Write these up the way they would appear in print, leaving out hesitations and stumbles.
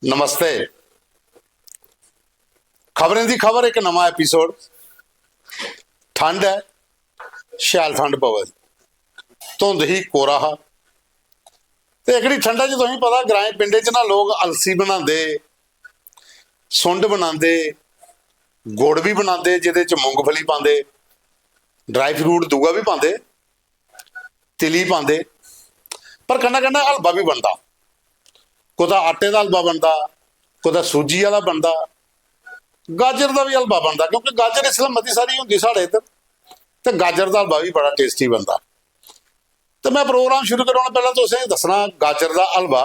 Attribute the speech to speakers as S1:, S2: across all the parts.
S1: नमस्ते। खबरें दी खबर एक नवा एपीसोड। ठंड है, शैल ठंड पवे, धुंध ही कोरा हा ते एकड़ी ठंडा च तुसें पता ग्राएं पिंडे च ना लोग अलसी बनांदे, सुंड बनांदे, गुड़ भी बनांदे जिहदे च मूंगफली पांदे, ड्राई फ्रूट दूआ भी पांदे, तिली पांदे, पर कन्नै कन्नै हलवा भी बनदा। कुदै आटे का हलवा बनता, कुदै सूजी वाला बनता, गाजर का भी हलवा बनता क्योंकि गाजर इसलिए मती सारी होंगी साढ़े इधर, तो गाजर का हलवा भी बड़ा टेस्टी बनता। तो मैं प्रोग्राम शुरू करने पहले तुसें दसना गाजर का हलवा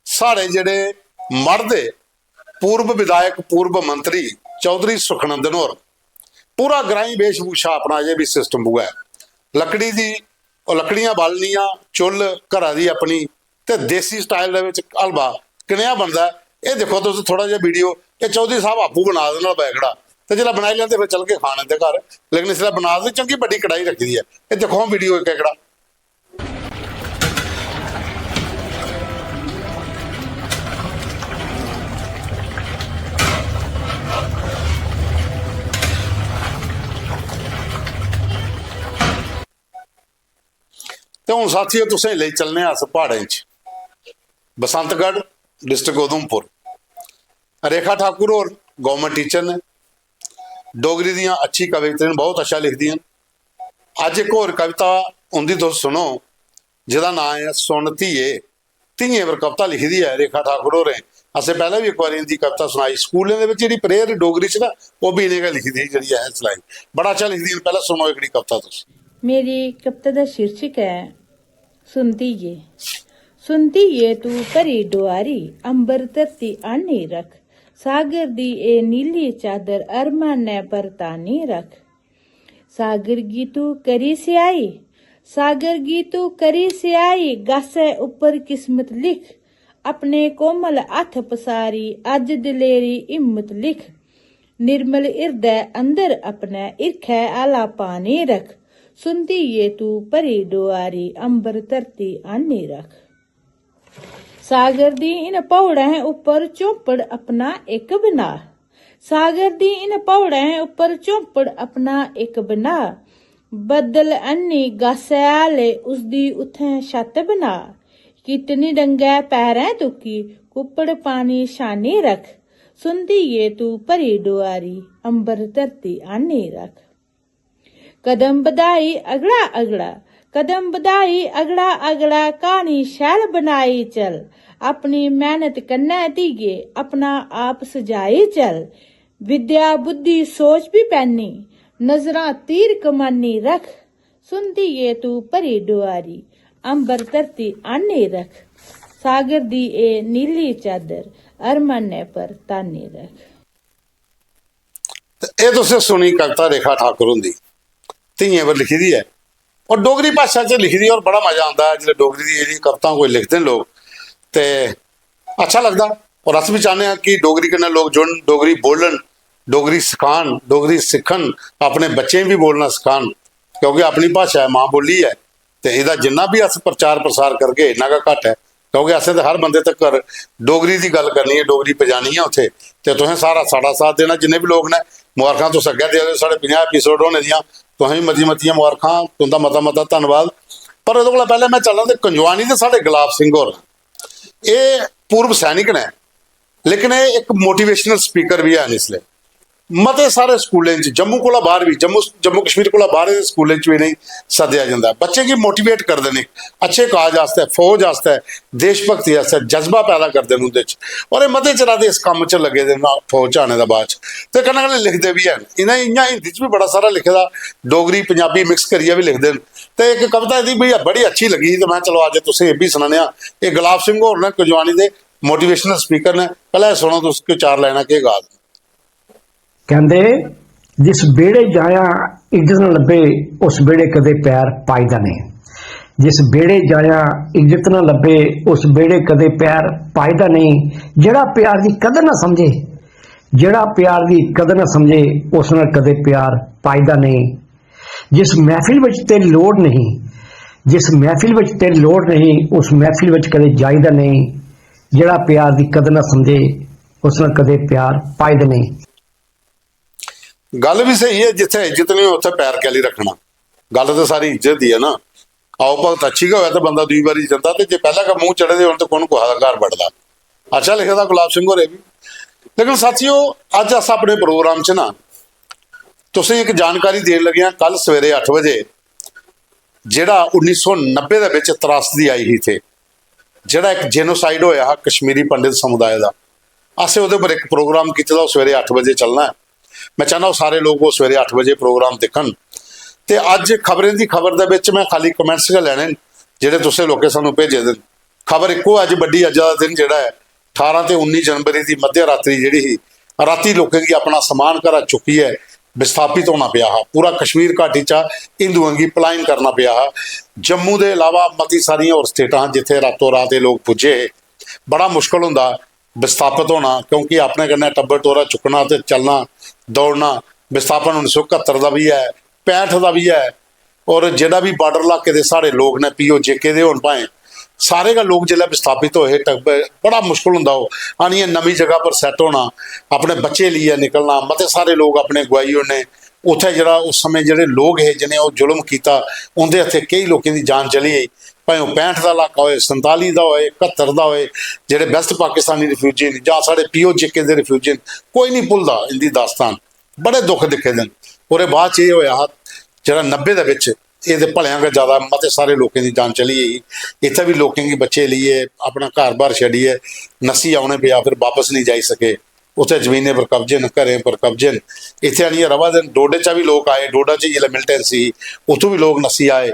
S1: साढ़े जेडे मढ़ दे पूर्व विधायक पूर्व मंत्री चौधरी सुखनंदन होर पूरा ग्राई वेशभूषा अपना अजे भी सिस्टम हुआ है। लकड़ी की लकड़ियां बालनियां चुल घरा की अपनी ते देसी स्टाइल हलवा किनिया बनता है ये देखो तुम थोड़ा जिहा वीडियो। ये चौधरी साहब आपू बना देना बैगड़ा तो जो बनाई लेंदे फिर चल के खा लेंदे घर, लेकिन इसलिए बना दे चंगी बड़ी कढ़ाई रखी दी है। ये देखो वीडियो एक एकड़ा तो हुण साथियों तुसें ले चलने अस प्हाड़ें च बसंतगढ़ डिस्ट्रिक्ट उधमपुर। रेखा ठाकुर और गवर्नमेंट टीचर ने डोगरी दियां अच्छी कविताएं बहुत अच्छा लिखदी हैं। अज एक होर कविता उनकी तुस सुनो जिहदा नाम है सुन धीए। धीए पर कविता लिखी दी है रेखा ठाकुर होरें। असें पहले भी एक बार इनकी कविता सुनाई स्कूलों के जिहड़ी प्रेयर डोगरी च ना वो भी इन्हें लिखी दी जिहड़ी है सलाई बड़ा अच्छा लिखदी है। पहले सुनो एकड़ी कविता तुस।
S2: मेरी कविता का शीर्षक है सुनती ये। सुनती ये तू भरी डुआरी अंबर धरती आनी रख, सागर दी ए नीली चादर अरमान ने बरतानी रख। सागर गी तू करी स्याई, सागर गी तू करी स्याई, गासे ऊपर किस्मत लिख, अपने कोमल हथ पसारी अज दिलेरी हिम्मत लिख। निर्मल हृदय अंदर अपने इरखे आला पानी रख, सुनती ये तू भरी डुआरी अंबर धरती आनी रख। सागर दी इन पौड़ें ऊपर चौपड़ अपना एक बना, सागर दी इन पौड़ें ऊपर चौपड़ अपना एक बना। बदल अन्नी गासे आले उसदी उथे छत बना, कितनी डंगे पैरें तुकी कुपड़ पानी शानी रख, सुनती ये तू भरी डुआरी अंबर धरती आनी रख। कदम बधाई अगड़ा अगड़ा, कदम बधाई अगड़ा अगड़ा, कहानी शैल बनाई चल, अपनी मेहनत कन्नै धीए अपना आप सजाई चल। विद्या बुद्धि सोच भी पैनी, नजरां तीर कमानी रख, सुनती ये तू भरी डुआरी अंबर धरती आनी रख। सागर दी ए नीली चादर अरमाने पर तानी रख।
S1: ये तुसें सुनी कविता रेखा ठाकुर हुंदी धीए पर लिखी दी है और डोगरी भाषा च लिखी दी और बड़ा मजा आता है जो डोगरी दी जेहड़ी कविता कोई लिखते हैं लोग तो अच्छा लगता। और अस भी चाहते हैं कि डोगरी कन्नै लोग जुड़न, डोगरी बोलन, डोगरी सिखान, डोगरी सिखन, अपने बच्चे भी बोलना सिखान क्योंकि अपनी भाषा है, माँ बोली है। तो इसका जिन्ना भी अस प्रचार प्रसार करके इन्ना का घट है क्योंकि असें तो हर बंदे तक डोगरी की गल करनी है, डोगरी पजानी है उत्थे। तो तुसें सारा साड़ा साथ देना जिन्ने भी लोग ने मुबारखां तुस अग्गें दे साढ़े 50 एपीसोड होने दियां तुसें भी मतियां मुबारखां, तुंदा मता मता धन्नवाद। पर ओहदे कोला पहले मैं चलां ते कंजवानी दे साढ़े गुलाब सिंह होर ये पूर्व सैनिक ने लेकिन ये एक मोटिवेशनल स्पीकर भी है इसलिए मते सारे स्कूलें जम्मू कोला बाहर भी जम्मू कश्मीर कोला बाहर दे स्कूलें भी नहीं सद्या जाता। बच्चे की मोटिवेट करते हैं अच्छे काज आस्ते, फौज आस्ते, देशभक्ति आस्ते जज्बा पैदा करते हैं उंदे च। और ये मते चला दे इस काम च लगे दे फौज आने का बाद तो कन्नै कन्नै लिखते भी हैं। इन्हें इयां हिंदी च भी बड़ा सारा लिखे दा, डोगरी पंजाबी मिक्स करियै भी लिखते हैं। तो एक कविता दी भी बड़ी अच्छी लगी तो मैं चलो अज तुसें ये भी सुनाने। ये गुलाब सिंह होर ने कंजवानी के मोटिवेशनल स्पीकर ने। पहले सुनो तुस चार लाइना के गा दे।
S3: कहते जिस बेड़े जाया इज्जत न लभे उस बेड़े कदे पैर पाईदा नहीं, जिस बेड़े जाया इज्जत न लभे उस बेड़े कदे पैर पाईदा नहीं। जेड़ा प्यार की कदर ना समझे, जेड़ा प्यार की कदर ना समझे उस नाल कदे प्यार पाईदा नहीं। जिस महफिल विच ते लोड़ नहीं, जिस महफिल विच ते लोड़ नहीं उस महफिल विच कदे जाईदा नहीं। जेड़ा प्यार की कदर ना समझे ਉਸ ਨਾਲ ਕਦੇ ਪਿਆਰ ਪਾਈਦਾ ਨਹੀਂ।
S1: ਗੱਲ ਵੀ ਸਹੀ ਹੈ, ਜਿੱਥੇ ਇੱਜ਼ਤ ਨਹੀਂ ਉੱਥੇ ਪੈਰ ਕੈਲੀ ਰੱਖਣਾ। ਗੱਲ ਤਾਂ ਸਾਰੀ ਇੱਜ਼ਤ ਦੀ ਹੈ ਨਾ। ਆਓ ਭਗਤ ਅੱਛੀ ਹੋਇਆ ਤਾਂ ਬੰਦਾ ਦੂਈ ਵਾਰੀ ਜਾਂਦਾ, ਤੇ ਜੇ ਪਹਿਲਾਂ ਮੂੰਹ ਚੜ੍ਹਦੇ ਹੋਣ ਤਾਂ ਕੌਣ ਕੁਹਾ ਦਾ ਘਰ ਵੜਦਾ। ਅੱਛਾ ਲਿਖਿਆ ਦਾ ਗੁਲਾਬ ਸਿੰਘ ਹੋਰੇ ਵੀ। ਲੇਕਿਨ ਸਾਥੀਓ, ਅੱਜ ਅਸਾਂ ਆਪਣੇ ਪ੍ਰੋਗਰਾਮ 'ਚ ਨਾ ਤੁਸੀਂ ਇੱਕ ਜਾਣਕਾਰੀ ਦੇਣ ਲੱਗੇ ਹਾਂ। ਕੱਲ ਸਵੇਰੇ 8 ਵਜੇ ਜਿਹੜਾ 1990 ਦੇ ਵਿੱਚ ਤਰਾਸਦੀ ਆਈ ਸੀ ਤੇ ਜਿਹੜਾ ਇੱਕ ਜੈਨੋਸਾਈਡ ਹੋਇਆ ਕਸ਼ਮੀਰੀ ਪੰਡਿਤ ਸਮੁਦਾਇ ਦਾ, ਅਸੀਂ ਉਹਦੇ ਪਰ ਇੱਕ ਪ੍ਰੋਗਰਾਮ ਕੀਤਾ ਦਾ। ਉਹ ਸਵੇਰੇ 8 ਵਜੇ ਚੱਲਣਾ ਹੈ। ਮੈਂ ਚਾਹੁੰਦਾ ਉਹ ਸਾਰੇ ਲੋਕ ਉਹ ਸਵੇਰੇ 8 ਵਜੇ ਪ੍ਰੋਗਰਾਮ ਦੇਖਣ। ਤੇ ਅੱਜ ਖਬਰਾਂ ਦੀ ਖਬਰ ਦੇ ਵਿੱਚ ਮੈਂ ਖਾਲੀ ਕਮੈਂਟਸ ਲੈਣੇ ਜਿਹੜੇ ਤੁਸੀਂ ਲੋਕੇ ਸਾਨੂੰ ਭੇਜੇ ਦੇ। ਖਬਰ ਇੱਕੋ, ਅੱਜ ਵੱਡੀ ਅੱਜ ਦਾ ਦਿਨ ਜਿਹੜਾ ਹੈ 18 ਤੇ 19 ਜਨਵਰੀ ਦੀ ਮੱਧ ਰਾਤਰੀ ਜਿਹੜੀ ਸੀ, ਰਾਤੀ ਲੋਕਾਂ ਦੀ ਆਪਣਾ ਸਮਾਨ ਘਰਾਂ ਚੁੱਕੀ ਹੈ, ਵਿਸਥਾਪਿਤ ਹੋਣਾ ਪਿਆ ਹੈ। ਪੂਰਾ ਕਸ਼ਮੀਰ ਘਾਟੀ 'ਚ ਹਿੰਦੂਆਂ ਦੀ ਪਲਾਇਨ ਕਰਨਾ ਪਿਆ ਹੈ। ਜੰਮੂ ਦੇ ਇਲਾਵਾ ਮਤੀ ਸਾਰੀਆਂ ਹੋਰ ਸਟੇਟਾਂ ਜਿੱਥੇ ਰਾਤੋਂ ਰਾਤ ਇਹ ਲੋਕ ਪੁੱਜੇ, ਬੜਾ ਮੁਸ਼ਕਲ ਹੁੰਦਾ ਵਿਸਥਾਪਿਤ ਹੋਣਾ, ਕਿਉਂਕਿ ਆਪਣੇ ਕੰਨੇ ਟੱਬਰ ਟੋਰਾ ਚੁੱਕਣਾ ਤੇ ਚੱਲਣਾ ਦੌੜਨਾ। ਵਿਸਥਾਪਨ 1971 ਦਾ ਵੀ ਹੈ, 65 ਦਾ ਵੀ ਹੈ। ਔਰ ਜਿਹੜਾ ਵੀ ਬਾਰਡਰ ਇਲਾਕੇ ਦੇ ਸਾਰੇ ਲੋਕ ਨੇ, POJK ਦੇ ਹੋਣ ਭਾਵੇਂ, ਸਾਰੇ ਦਾ ਲੋਕ ਜਿਹੜਾ ਵਿਸਥਾਪਿਤ ਹੋਏ ਬੜਾ ਮੁਸ਼ਕਲ ਹੁੰਦਾ। ਉਹ ਆਣੀ ਨਵੀਂ ਜਗ੍ਹਾ ਪਰ ਸੈੱਟ ਹੋਣਾ, ਆਪਣੇ ਬੱਚੇ ਲਈ ਨਿਕਲਣਾ। ਮਤੇ ਸਾਰੇ ਲੋਕ ਆਪਣੇ ਗਵਾਈ ਹੋਣੇ ਉੱਥੇ। ਜਿਹੜਾ ਉਸ ਸਮੇਂ ਜਿਹੜੇ ਲੋਕ ਹੈ ਜਿਹਨੇ ਉਹ ਜ਼ੁਲਮ ਕੀਤਾ, ਉਹਦੇ ਹੱਥੇ ਕਈ ਲੋਕਾਂ ਦੀ ਜਾਨ ਚਲੀ ਗਈ। ਭਾਵੇਂ ਉਹ 65 ਦਾ ਇਲਾਕਾ ਹੋਏ, 47 ਦਾ ਹੋਏ, 71 ਦਾ ਹੋਏ, ਜਿਹੜੇ ਵੈਸਟ ਪਾਕਿਸਤਾਨੀ ਰਿਫਿਊਜੀ ਨੇ ਜਾਂ ਸਾਡੇ POJK ਦੇ ਰਿਫਿਊਜੀ ਨੇ, ਕੋਈ ਨਹੀਂ ਭੁੱਲਦਾ ਇਹਦੀ ਦਾਸਤਾਨ। ਬੜੇ ਦੁੱਖ ਦਿਖੇ ਦਿਨ। ਉਹਦੇ ਬਾਅਦ 'ਚ ਇਹ ਹੋਇਆ ਜਿਹੜਾ 90 ਦੇ ਵਿੱਚ, ਇਹਦੇ ਭਲਿਆਂ ਦਾ ਜ਼ਿਆਦਾ ਮਤੇ ਸਾਰੇ ਲੋਕਾਂ ਦੀ ਜਾਨ ਚਲੀ ਗਈ। ਇੱਥੇ ਵੀ ਲੋਕਾਂ ਦੀ ਬੱਚੇ ਲਈਏ, ਆਪਣਾ ਘਰ-ਬਾਰ ਛੱਡੀਏ, ਨੱਸੀ ਆਉਣੇ ਪਿਆ, ਫਿਰ ਵਾਪਸ ਨਹੀਂ ਜਾਈ ਸਕੇ। ਉੱਥੇ ਜ਼ਮੀਨੇ ਪਰ ਕਬਜ਼ੇ ਨੇ, ਘਰੇ ਪਰ ਕਬਜ਼ੇ ਨੇ। ਇੱਥੇ ਆਣੀਆਂ ਰਵਾ ਦਿਨ ਡੋਡੇ 'ਚ ਵੀ ਲੋਕ ਆਏ, ਡੋਡਾ 'ਚ ਜਿਹੜਾ ਮਿਲਟੈਂਸੀ ਉੱਥੋਂ ਵੀ ਲੋਕ ਨੱਸੀ ਆਏ।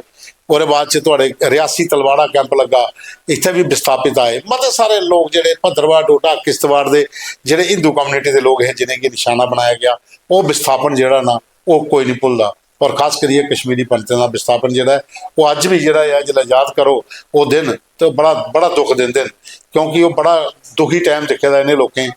S1: ਉਹਦੇ ਬਾਅਦ 'ਚ ਤੁਹਾਡੇ ਰਿਆਸੀ ਤਲਵਾੜਾ ਕੈਂਪ ਲੱਗਾ, ਇੱਥੇ ਵੀ ਵਿਸਥਾਪਿਤ ਆਏ। ਮਤੇ ਸਾਰੇ ਲੋਕ ਜਿਹੜੇ ਭੱਦਰਵਾਹ, ਡੋਡਾ, ਕਿਸ਼ਤਵਾੜ ਦੇ ਜਿਹੜੇ ਹਿੰਦੂ ਕਮਿਊਨਿਟੀ ਦੇ ਲੋਕ ਹੈ ਜਿਹਨੇ ਕਿ ਨਿਸ਼ਾਨਾ ਬਣਾਇਆ ਗਿਆ, ਉਹ ਵਿਸਥਾਪਨ ਜਿਹੜਾ ਨਾ ਉਹ ਕੋਈ ਨਹੀਂ ਭੁੱਲਦਾ। ਔਰ ਖਾਸ ਕਰੀਏ ਕਸ਼ਮੀਰੀ ਪੰਡਤਾਂ ਦਾ ਵਿਸਥਾਪਨ ਜਿਹੜਾ ਉਹ ਅੱਜ ਵੀ ਜਿਹੜਾ ਹੈ, ਜਿਹੜਾ ਯਾਦ ਕਰੋ ਉਹ ਦਿਨ, ਤੇ ਬੜਾ ਦੁੱਖ ਦਿੰਦੇ ਨੇ, ਕਿਉਂਕਿ ਉਹ ਬੜਾ ਦੁਖੀ ਟਾਈਮ ਦੇਖਿਆ ਦਾ ਇਹਨੇ ਲੋਕਾਂ।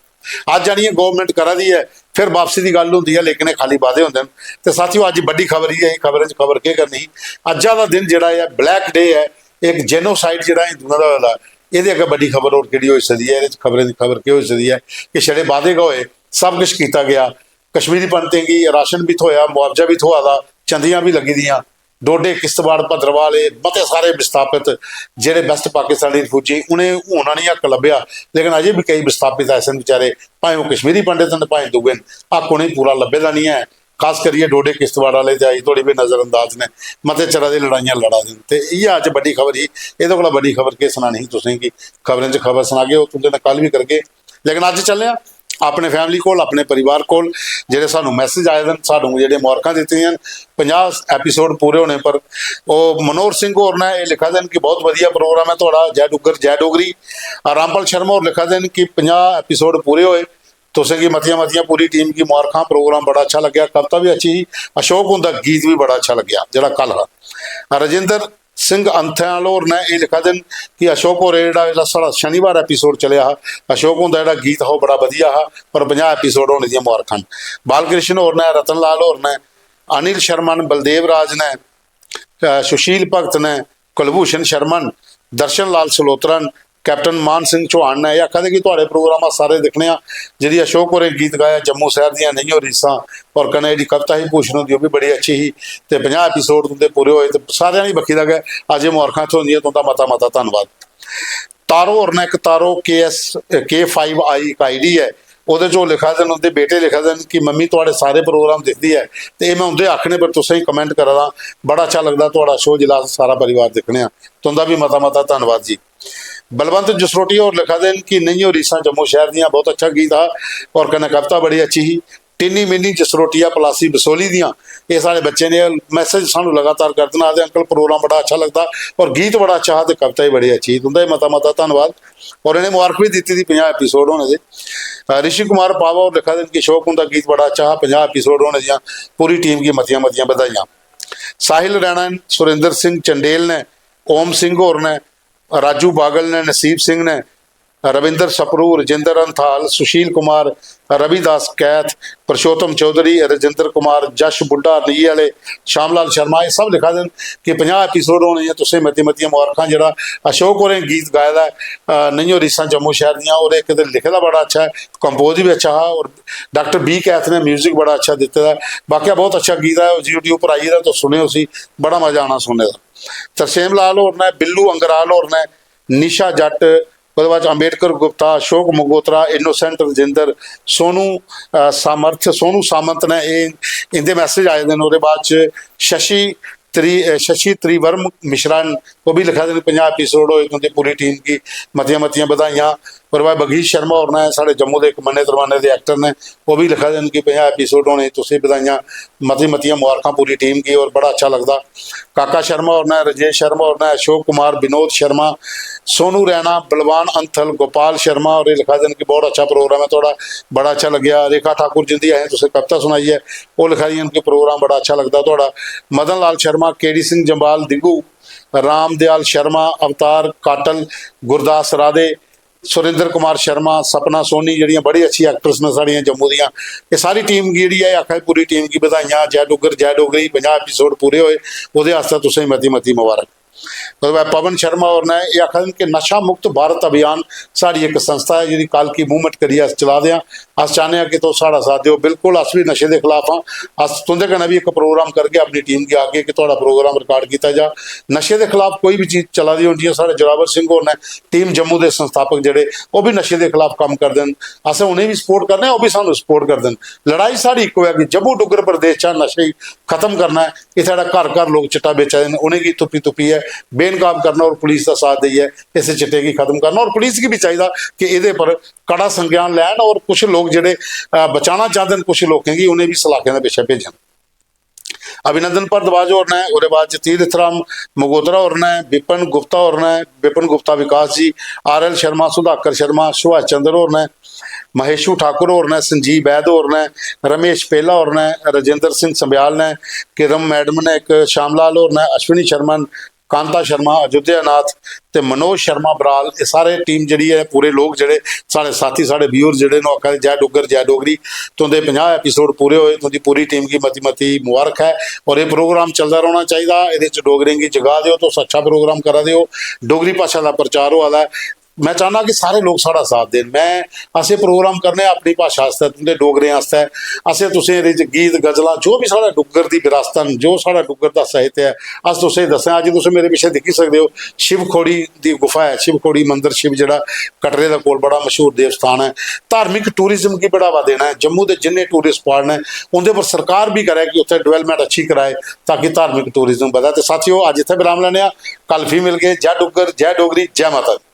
S1: ਅੱਜ ਜਾਣੀ ਗਵਰਨਮੈਂਟ ਕਰਾ ਦੀ ਹੈ, ਫਿਰ ਵਾਪਸੀ ਦੀ ਗੱਲ ਹੁੰਦੀ ਹੈ, ਲੇਕਿਨ ਇਹ ਖਾਲੀ ਵਾਅਦੇ ਹੁੰਦੇ ਨੇ। ਤੇ ਸਾਥੀਓ, ਅੱਜ ਵੱਡੀ ਖਬਰ ਹੀ ਹੈ। ਖਬਰ 'ਚ ਖਬਰ ਕੀ ਕਰਨੀ, ਅੱਜ ਦਾ ਦਿਨ ਜਿਹੜਾ ਹੈ ਬਲੈਕ ਡੇ ਹੈ, ਇੱਕ ਜੈਨੋਸਾਈਡ ਜਿਹੜਾ ਹਿੰਦੂਆਂ ਦਾ ਹੋਇਆ। ਇਹਦੇ ਅੱਗੇ ਵੱਡੀ ਖਬਰ ਹੋਰ ਕਿਹੜੀ ਹੋ ਸਕਦੀ ਹੈ? ਇਹਦੇ 'ਚ ਖਬਰਾਂ ਦੀ ਖਬਰ ਕੀ ਹੋ ਸਕਦੀ ਹੈ ਕਿ ਛੜੇ ਵਾਅਦੇ ਹੋਏ, ਸਭ ਕੁਛ ਕੀਤਾ ਗਿਆ। ਕਸ਼ਮੀਰੀ ਪੰਡਤਾਂ ਦੀ ਰਾਸ਼ਨ ਵੀ ਹੋਇਆ, ਮੁਆਵਜ਼ਾ ਵੀ ਹੋਇਆ ਦਾ, ਚੰਦੀਆਂ ਵੀ ਲੱਗੀ ਦੀਆਂ। ਡੋਡੇ, ਕਿਸ਼ਤਵਾੜ, ਭੱਦਰਵਾਹ ਵਾਲੇ ਮਤੇ ਸਾਰੇ ਵਿਸਥਾਪਿਤ ਜਿਹੜੇ ਵੈਸਟ ਪਾਕਿਸਤਾਨੀ ਰਿਫਿਊਜੀ, ਉਹਨੇ ਹੋਣਾ ਨਹੀਂ ਹੱਕ ਲੱਭਿਆ। ਲੇਕਿਨ ਅਜੇ ਵੀ ਕਈ ਵਿਸਥਾਪਿਤ ਐਸੇ ਨੇ ਵਿਚਾਰੇ, ਭਾਵੇਂ ਉਹ ਕਸ਼ਮੀਰੀ ਪੰਡਿਤ ਨੇ, ਭਾਵੇਂ ਦੂਗੇ ਨੇ, ਹੱਕ ਉਹਨੇ ਪੂਰਾ ਲੱਭੇਦਾ ਨਹੀਂ ਹੈ। ਖਾਸ ਕਰੀਏ ਡੋਡੇ, ਕਿਸ਼ਤਵਾੜ ਵਾਲੇ ਤੇ ਆਈ ਥੋੜੀ ਵੀ ਨਜ਼ਰ ਅੰਦਾਜ਼ ਨੇ, ਮਤੇ ਚਰਾਂ ਦੀ ਲੜਾਈਆਂ ਲੜਾ ਦੇਣ। ਤੇ ਇਹ ਅੱਜ ਵੱਡੀ ਖਬਰ ਹੀ, ਇਹਦੇ ਕੋਲ ਵੱਡੀ ਖਬਰ ਕੀ ਸੁਣਾਣੀ ਸੀ ਤੁਸੀਂ ਕਿ ਖਬਰਾਂ 'ਚ ਖਬਰ ਸੁਣਾ ਕੇ ਉਹ ਤੁਹਾਡੇ ਨਾਲ ਕੱਲ ਵੀ ਕਰਕੇ। ਲੇਕਿਨ ਅੱਜ ਚੱਲਿਆ ਆਪਣੇ ਫੈਮਿਲੀ ਕੋਲ, ਆਪਣੇ ਪਰਿਵਾਰ ਕੋਲ, ਜਿਹੜੇ ਸਾਨੂੰ ਮੈਸੇਜ ਆਏ ਹਨ, ਸਾਨੂੰ ਜਿਹੜੇ ਮੁਬਾਰਕਾਂ ਦਿੱਤੀਆਂ 50 ਐਪੀਸੋਡ ਪੂਰੇ ਹੋਣੇ ਪਰ। ਉਹ ਮਨੋਹਰ ਸਿੰਘ ਹੋਰ ਨੇ ਇਹ ਲਿਖਾ ਦੇਣ ਕਿ ਬਹੁਤ ਵਧੀਆ ਪ੍ਰੋਗਰਾਮ ਹੈ ਤੁਹਾਡਾ, ਜੈ ਡੁੱਗਰ ਜੈ ਡੋਗਰੀ। ਰਾਮਪਾਲ ਸ਼ਰਮਾ ਹੋਰ ਲਿਖਾ ਦੇਣ ਕਿ 50 ਐਪੀਸੋਡ पूरे होए, तुसें की मतियां पूरी टीम की मुबारखां। प्रोग्राम बड़ा अच्छा लग्या, कविता भी अच्छी ही, अशोक उनका गीत भी बड़ा अच्छा लग्या जिहड़ा कल हा। रजिंदर सिंह अंथाल होर ने यह लिखा देन कि अशोक होर जिहड़ा साढ़ा शनिवार एपीसोड चलिया हा, अशोक उनका जिहड़ा गीत हा बड़ा वधिया हा, पर 50 एपीसोड होने दी मुबारखां। बालकृष्ण होर ने, रतन लाल होर ने, अनिल शर्मन, बलदेव राज ने, सुशील भगत ने, कुलभूषण शर्मन, दर्शन लाल सलोत्रन, कैप्टन मान सिंह चौहान ने। आखा कि तुहाडे प्रोग्राम सारे देखने जी। अशोक होरें गीत गाया जम्मू शहर दियां नहीं हो रीसां, और कन्नै जी कविता ही भूषण होंदी भी बड़ी अच्छी ही। तो 50 एपीसोड तुंदे पूरे होए, तो सारियां दी बखी लगे अज मुबारखां होंदियां। तुंदा मता मता धन्नवाद। तारो होर ने, एक तारो K5I एक ID है, ਉਹਦੇ 'ਚੋਂ ਲਿਖਾ ਦੇਣ, ਉਹਦੇ ਬੇਟੇ ਲਿਖਾ ਦੇਣ ਕਿ ਮੰਮੀ ਤੁਹਾਡੇ ਸਾਰੇ ਪ੍ਰੋਗਰਾਮ ਦੇਖਦੀ ਹੈ। ਤੇ ਇਹ ਮੈਂ ਉਹਦੇ ਆਖਣੇ ਪਰ ਤੁਸੀਂ ਕਮੈਂਟ ਕਰਾ, ਬੜਾ ਅੱਛਾ ਲੱਗਦਾ ਤੁਹਾਡਾ ਸ਼ੋਅ, ਜਿਲਾ ਸਾਰਾ ਪਰਿਵਾਰ ਦੇਖਣੇ ਆ। ਤੁੰਦਾ ਵੀ ਮਤਾ ਮਤਾ ਧੰਨਵਾਦ ਜੀ। बलवंत जसरोटी और लिखा देन कि नहीं हो रीसा जम्मू शहर दियाँ, बहुत अच्छा गीत था, और कहना कविता बड़ी अच्छी ही। टिन्नी मिन्नी जसरोटिया पलासी बसोली दियाँ, ये सारे बच्चे ने मैसेज सानू लगातार कर देना, आदे अंकल प्रोग्राम बड़ा अच्छा लगता और गीत बड़ा अच्छा, तो कविता ही बड़ी अच्छी। तुंदा ही मता मता धन्नवाद। और इन्हें मुबारक भी दी थी 50 एपीसोड होने से। ऋषि कुमार पावा और लिखा देन कि शौक उनका गीत बड़ा अच्छा, 50 एपीसोड होने दियाँ पूरी टीम की मतियां मतियां बधाइयाँ। साहिल रैना, सुरेंद्र सिंह चंडेल ने, ओम सिंह होर ने, राजू बागल ने, नसीब सिंह ने, रविंदर सपरू, रजिंदर अंथाल, सुशील कुमार, रविदास कैथ, परशोत्तम चौधरी, रजिंदर कुमार, जश बुड्ढा नीये वाले, श्यामलाल शर्मा, ये सब लिखा देन कि 50 एपीसोड होने तुसें मती मतियां मुबारखां। जेह्ड़ा अशोक होरें गीत गाए दा नहीं हो रीसां जम्मू शहर दियां, और एक लिखे दा बड़ा अच्छा है, कंपोज भी अच्छा है, और डॉक्टर बी कैथ ने म्यूजिक बड़ा अच्छा दिते दा। बाकी बहुत अच्छा गीत है, यूट्यूब पर आई दा तो सुने उसी, बड़ा मजा आना सुनने का। तरसेम लाल होर ने, बिल्लू अंगराल होर ने, निशा जट, ਉਹਦੇ ਬਾਅਦ ਅੰਬੇਡਕਰ ਗੁਪਤਾ, ਅਸ਼ੋਕ ਮਗੋਤਰਾ, ਇਨੋਸੈਂਟ ਰਜਿੰਦਰ, ਸੋਨੂ ਸਾਮਰਥ, ਸੋਨੂ ਸਾਮੰਤ ਨੇ ਇਹ ਇਹਦੇ ਮੈਸੇਜ ਆਏ ਨੇ। ਉਹਦੇ ਬਾਅਦ ਚ शशि त्रिवर्म मिश्रा, वो भी लिखा देने 50 एपीसोड होए तुंदी पूरी टीम की, मतियां मतियां बधाइयां। और भाई बगीश शर्मा होर ने, साढ़े जम्मू के एक मन्ने तरमाने के एक्टर ने, वो भी लिखा देने कि 50 एपीसोड होने तुसीं बधाइयां, मती मतियां मुबारखां पूरी टीम की, और बड़ा अच्छा लगता। काका शर्मा होर ने, राजेश शर्मा होर ने, अशोक कुमार, विनोद शर्मा, सोनू रैना, बलवान अंथल, गोपाल शर्मा, और ये लिखा देने कि बहुत अच्छा प्रोग्राम है थोड़ा, बड़ा अच्छा लग्या। रेखा ठाकुर जिंदी आए तुसें कविता सुनाई है, वो लिखा दी कि प्रोग्राम बड़ा अच्छा लगता थोड़ा। मदन लाल शर्मा, केडी सिंह जंबाल दिगू, राम दयाल शर्मा, अवतार काटल, गुरदास राधे, सुरेंद्र कुमार शर्मा, सपना सोनी, जड़ियाँ बड़ी अच्छी एक्ट्रेस ने साड़ियाँ जम्मू दियाँ, ये सारी टीम जी है आखा पूरी टीम की बधाइयाँ। जय डुगर जय डोगरी 50 एपीसोड पूरे होए, वो आस्ते तुसें मती मती मुबारक। तो पवन शर्मा और ने ये आखिर कि नशा मुक्त भारत अभियान साड़ी एक संस्था है जी कल की मूवमेंट करिए अस चला दें। अस चाहते हैं कि तो साड़ा साथ दो, बिल्कुल अस भी नशे के खिलाफ हाँ। अस तुंदे कन्नै भी एक प्रोग्राम करके अपनी टीम के आगे कि थोड़ा प्रोग्राम रिकॉर्ड किया जा। नशे के खिलाफ कोई भी चीज़ चला दी होनी, साढ़े जोरावर सिंह होर ने टीम जम्मू के संस्थापक जोड़े वो भी नशे के खिलाफ काम कर दें, अस उन्हें भी सपोर्ट करने, वो भी सानू सपोर्ट कर दें। लड़ाई साड़ी एक है कि जम्मू डुगर प्रदेश चा नशे खत्म करना है। ये साढ़ा घर घर लोग चिट्टा बेचा दें, उन्हें की तुप्पी तुप्पी है बेनकाब करना, और पुलिस का साथ दी है इस चिट्टे की खत्म करना। और पुलिस की भी चाहिए कि ये पर कड़ा संज्ञान लैन, और कुछ लोग जोड़े बचाना चाहते हैं कुछ लोगों की, उन्हें भी सलाखे के पिछे भेजन। अभिनंदन भारद्वाज होर ने, और बाद तीर्थराम मगोत्रा होर ने, विपिन गुप्ता होर ने, विपिन गुप्ता विकास जी, RL शर्मा, सुधाकर शर्मा, सुभाष चंद्र होर ने, महेशू ठाकुर होर ने, संजीव वैद होर ने, रमेश पेला होर ने, राजेंद्र सिंह संब्याल ने, किरम मैडम ने, एक श्यामलाल होर ने, अश्विनी शर्मा, कांता शर्मा, अयोध्या नाथ ते मनोज शर्मा बराल, ये सारे टीम जी है पूरे लोग जोड़े साढ़े साथी साढ़े व्यूअर जोड़े आखा जय डुगर जय डोगरी। तुंदे 50 एपीसोड पूरे होए, तुंदी पूरी टीम की मती मती मुबारक है। और ये प्रोग्राम चलता रहना चाहिए, ये डोगरी की जगा दो तो अच्छा प्रोग्राम करा दो, डोगरी भाषा का प्रचार हो रहा है। मैं चाहना कि सारे लोग साड़ा साथ देन। मैं असें प्रोग्राम करने अपनी भाषा आस्ते, तुंदे डोगरें आस्ते, असें तुसें गीत गजलां जो भी साढ़ा डुग्गर दी विरासत न, जो साढ़ा डुग्गर दा साहित्य है, अस तुसें दस्सेआ। अज तुसें मेरे पिछे दिक्खी सकदे हो शिव खोड़ी दी गुफा है, शिव खोड़ी मंदिर, शिव जेह्ड़ा कटरे दे कोल बड़ा मशहूर देवस्थान है। धार्मिक टूरिज्म की बढ़ावा देना है, जम्मू के जिन्ने टूरिस्ट स्पॉट ने उनके पर सरकार भी करे कि उत्थे डिवेलपमेंट अच्छी कराए ताकि धार्मिक टूरिज्म बढ़े। तो साथियों अज इत्थे विराम लैने आ, कल फिर मिल गए। जय डुग्गर जय डोगरी जय माता दी।